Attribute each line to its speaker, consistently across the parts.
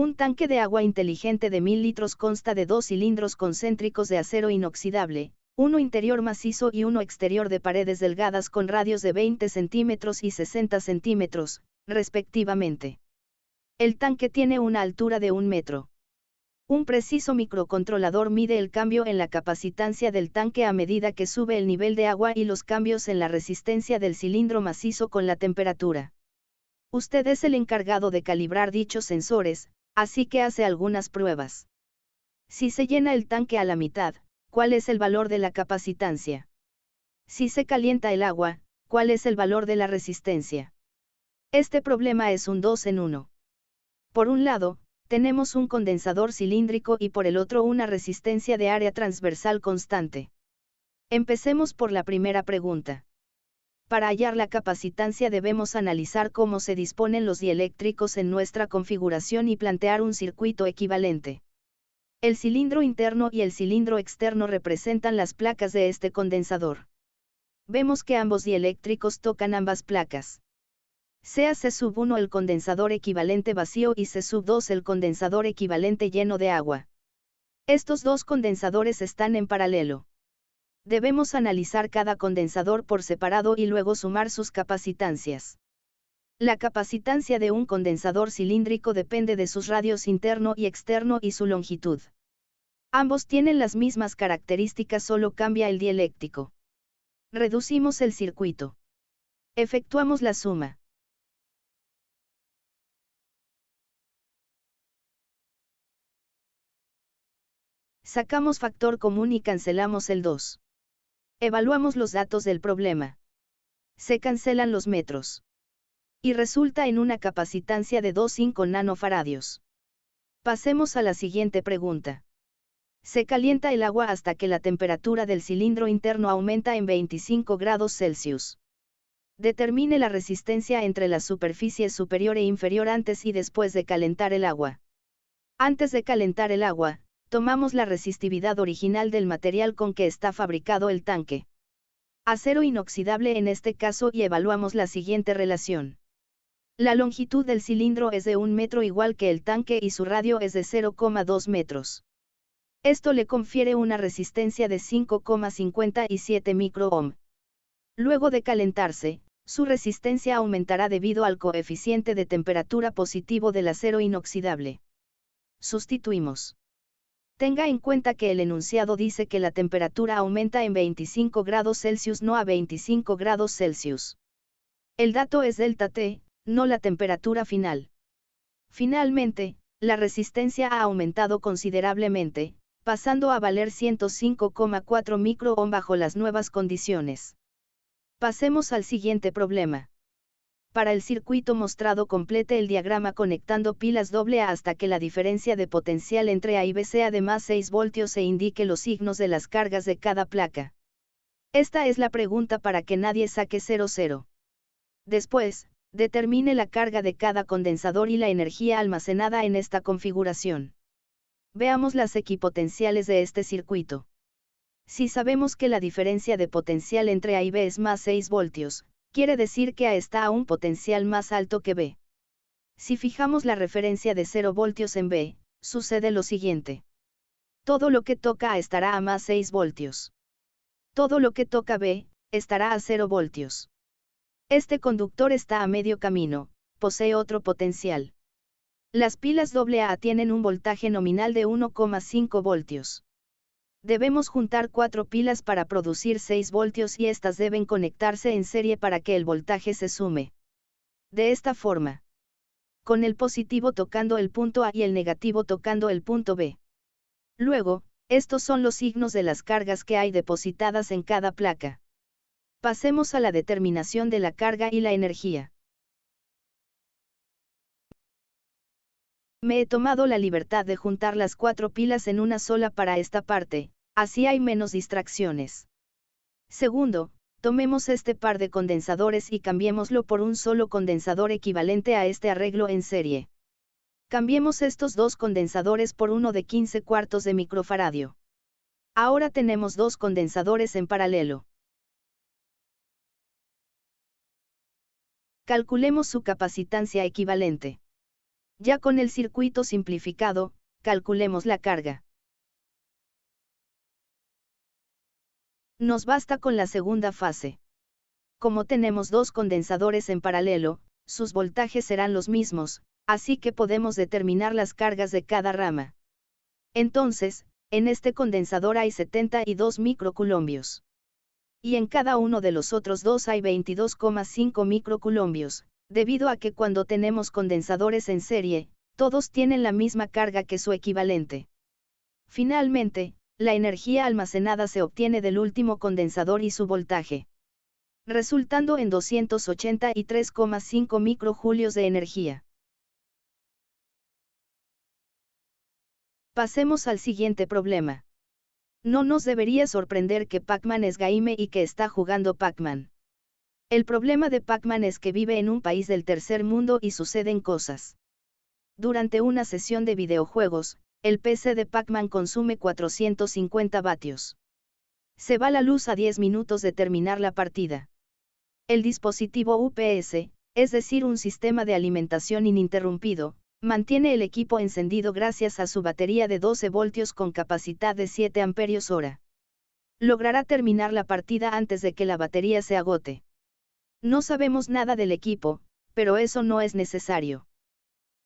Speaker 1: Un tanque de agua inteligente de 1000 litros consta de 2 cilindros concéntricos de acero inoxidable, uno interior macizo y uno exterior de paredes delgadas con radios de 20 centímetros y 60 centímetros, respectivamente. El tanque tiene una altura de 1 metro. Un preciso microcontrolador mide el cambio en la capacitancia del tanque a medida que sube el nivel de agua y los cambios en la resistencia del cilindro macizo con la temperatura. Usted es el encargado de calibrar dichos sensores, así que hace algunas pruebas. Si se llena el tanque a la mitad, ¿cuál es el valor de la capacitancia? Si se calienta el agua, ¿cuál es el valor de la resistencia? Este problema es un 2 en 1. Por un lado, tenemos un condensador cilíndrico y por el otro una resistencia de área transversal constante. Empecemos por la primera pregunta. Para hallar la capacitancia debemos analizar cómo se disponen los dieléctricos en nuestra configuración y plantear un circuito equivalente. El cilindro interno y el cilindro externo representan las placas de este condensador. Vemos que ambos dieléctricos tocan ambas placas. Sea C⁻₁ el condensador equivalente vacío y C⁻²2 el condensador equivalente lleno de agua. Estos dos condensadores están en paralelo. Debemos analizar cada condensador por separado y luego sumar sus capacitancias. La capacitancia de un condensador cilíndrico depende de sus radios interno y externo y su longitud. Ambos tienen las mismas características, solo cambia el dieléctrico. Reducimos el circuito. Efectuamos la suma. Sacamos factor común y cancelamos el 2. Evaluamos los datos del problema. Se cancelan los metros. Y resulta en una capacitancia de 2,5 nanofaradios. Pasemos a la siguiente pregunta. Se calienta el agua hasta que la temperatura del cilindro interno aumenta en 25 grados Celsius. Determine la resistencia entre las superficies superior e inferior antes y después de calentar el agua. Antes de calentar el agua, tomamos la resistividad original del material con que está fabricado el tanque. Acero inoxidable en este caso, y evaluamos la siguiente relación. La longitud del cilindro es de 1 metro igual que el tanque y su radio es de 0,2 metros. Esto le confiere una resistencia de 5,57 microohm. Luego de calentarse, su resistencia aumentará debido al coeficiente de temperatura positivo del acero inoxidable. Sustituimos. Tenga en cuenta que el enunciado dice que la temperatura aumenta en 25 grados Celsius, no a 25 grados Celsius. El dato es ΔT, no la temperatura final. Finalmente, la resistencia ha aumentado considerablemente, pasando a valer 105,4 microohm bajo las nuevas condiciones. Pasemos al siguiente problema. Para el circuito mostrado, complete el diagrama conectando pilas AA hasta que la diferencia de potencial entre A y B sea de más 6 voltios e indique los signos de las cargas de cada placa. Esta es la pregunta para que nadie saque 00. Después, determine la carga de cada condensador y la energía almacenada en esta configuración. Veamos las equipotenciales de este circuito. Si sabemos que la diferencia de potencial entre A y B es más 6 voltios, quiere decir que A está a un potencial más alto que B. Si fijamos la referencia de 0 voltios en B, sucede lo siguiente. Todo lo que toca A estará a más 6 voltios. Todo lo que toca B, estará a 0 voltios. Este conductor está a medio camino, posee otro potencial. Las pilas AA tienen un voltaje nominal de 1,5 voltios. Debemos juntar 4 pilas para producir 6 voltios y estas deben conectarse en serie para que el voltaje se sume. De esta forma. Con el positivo tocando el punto A y el negativo tocando el punto B. Luego, estos son los signos de las cargas que hay depositadas en cada placa. Pasemos a la determinación de la carga y la energía. Me he tomado la libertad de juntar las 4 pilas en una sola para esta parte, así hay menos distracciones. Segundo, tomemos este par de condensadores y cambiémoslo por un solo condensador equivalente a este arreglo en serie. Cambiemos estos dos condensadores por uno de 15 cuartos de microfaradio. Ahora tenemos dos condensadores en paralelo. Calculemos su capacitancia equivalente. Ya con el circuito simplificado, calculemos la carga. Nos basta con la segunda fase. Como tenemos dos condensadores en paralelo, sus voltajes serán los mismos, así que podemos determinar las cargas de cada rama. Entonces, en este condensador hay 72 microcoulombios. Y en cada uno de los otros dos hay 22,5 microcoulombios, debido a que cuando tenemos condensadores en serie, todos tienen la misma carga que su equivalente. Finalmente, la energía almacenada se obtiene del último condensador y su voltaje, resultando en 283,5 microjulios de energía. Pasemos al siguiente problema. No nos debería sorprender que Pac-Man es gamer y que está jugando Pac-Man. El problema de Pac-Man es que vive en un país del tercer mundo y suceden cosas. Durante una sesión de videojuegos, el PC de Pac-Man consume 450 vatios. Se va la luz a 10 minutos de terminar la partida. El dispositivo UPS, es decir, un sistema de alimentación ininterrumpido, mantiene el equipo encendido gracias a su batería de 12 voltios con capacidad de 7 amperios hora. Logrará terminar la partida antes de que la batería se agote. No sabemos nada del equipo, pero eso no es necesario.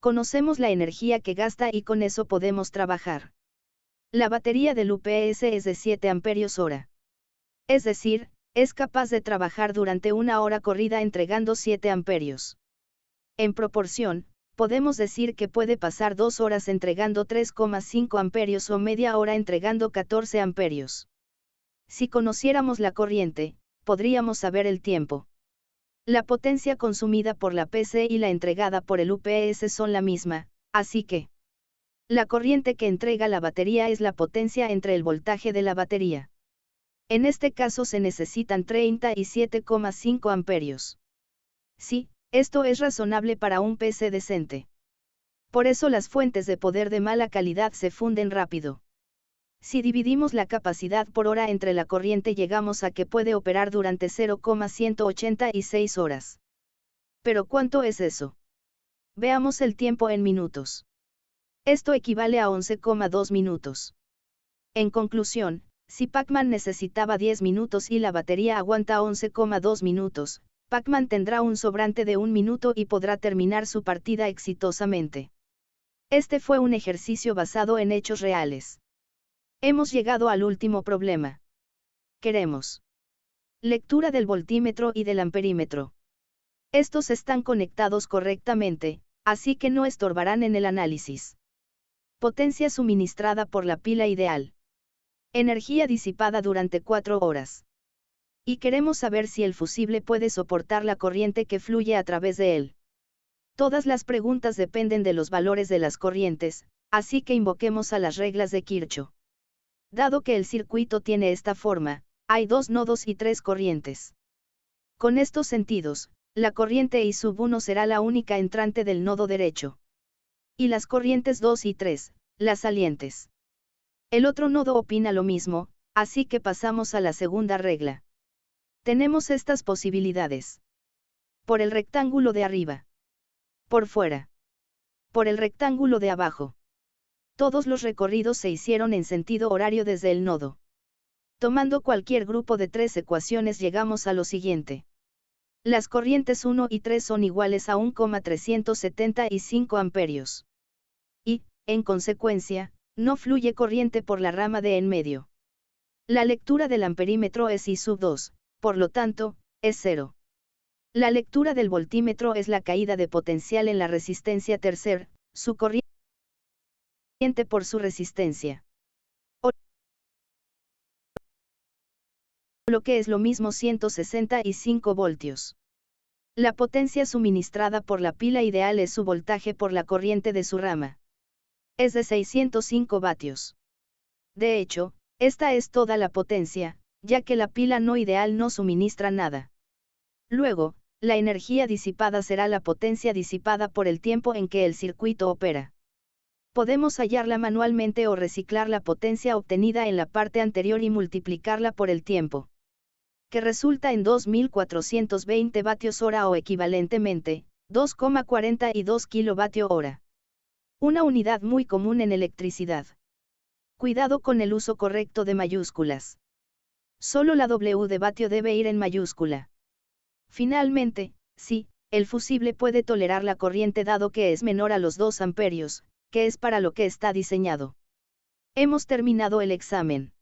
Speaker 1: Conocemos la energía que gasta y con eso podemos trabajar. La batería del UPS es de 7 amperios hora. Es decir, es capaz de trabajar durante una hora corrida entregando 7 amperios. En proporción, podemos decir que puede pasar 2 horas entregando 3,5 amperios o media hora entregando 14 amperios. Si conociéramos la corriente, podríamos saber el tiempo. La potencia consumida por la PC y la entregada por el UPS son la misma, así que la corriente que entrega la batería es la potencia entre el voltaje de la batería. En este caso se necesitan 37,5 amperios. Sí, esto es razonable para un PC decente. Por eso las fuentes de poder de mala calidad se funden rápido. Si dividimos la capacidad por hora entre la corriente llegamos a que puede operar durante 0,186 horas. ¿Pero cuánto es eso? Veamos el tiempo en minutos. Esto equivale a 11,2 minutos. En conclusión, si Pac-Man necesitaba 10 minutos y la batería aguanta 11,2 minutos, Pac-Man tendrá un sobrante de 1 minuto y podrá terminar su partida exitosamente. Este fue un ejercicio basado en hechos reales. Hemos llegado al último problema. Queremos lectura del voltímetro y del amperímetro. Estos están conectados correctamente, así que no estorbarán en el análisis. Potencia suministrada por la pila ideal. Energía disipada durante 4 horas. Y queremos saber si el fusible puede soportar la corriente que fluye a través de él. Todas las preguntas dependen de los valores de las corrientes, así que invoquemos a las reglas de Kirchhoff. Dado que el circuito tiene esta forma, hay 2 nodos y 3 corrientes. Con estos sentidos, la corriente I sub 1 será la única entrante del nodo derecho. Y las corrientes 2 y 3, las salientes. El otro nodo opina lo mismo, así que pasamos a la segunda regla. Tenemos estas posibilidades. Por el rectángulo de arriba. Por fuera. Por el rectángulo de abajo. Todos los recorridos se hicieron en sentido horario desde el nodo. Tomando cualquier grupo de 3 ecuaciones llegamos a lo siguiente. Las corrientes 1 y 3 son iguales a 1,375 amperios. Y, en consecuencia, no fluye corriente por la rama de en medio. La lectura del amperímetro es I sub 2, por lo tanto, es 0. La lectura del voltímetro es la caída de potencial en la resistencia tercer, su corriente por su resistencia. O lo que es lo mismo 165 voltios. La potencia suministrada por la pila ideal es su voltaje por la corriente de su rama. Es de 605 vatios. De hecho, esta es toda la potencia, ya que la pila no ideal no suministra nada. Luego, la energía disipada será la potencia disipada por el tiempo en que el circuito opera. Podemos hallarla manualmente o reciclar la potencia obtenida en la parte anterior y multiplicarla por el tiempo, que resulta en 2420 vatios hora o equivalentemente, 2,42 kilovatio hora. Una unidad muy común en electricidad. Cuidado con el uso correcto de mayúsculas. Solo la W de vatio debe ir en mayúscula. Finalmente, sí, el fusible puede tolerar la corriente dado que es menor a los 2 amperios, que es para lo que está diseñado. Hemos terminado el examen.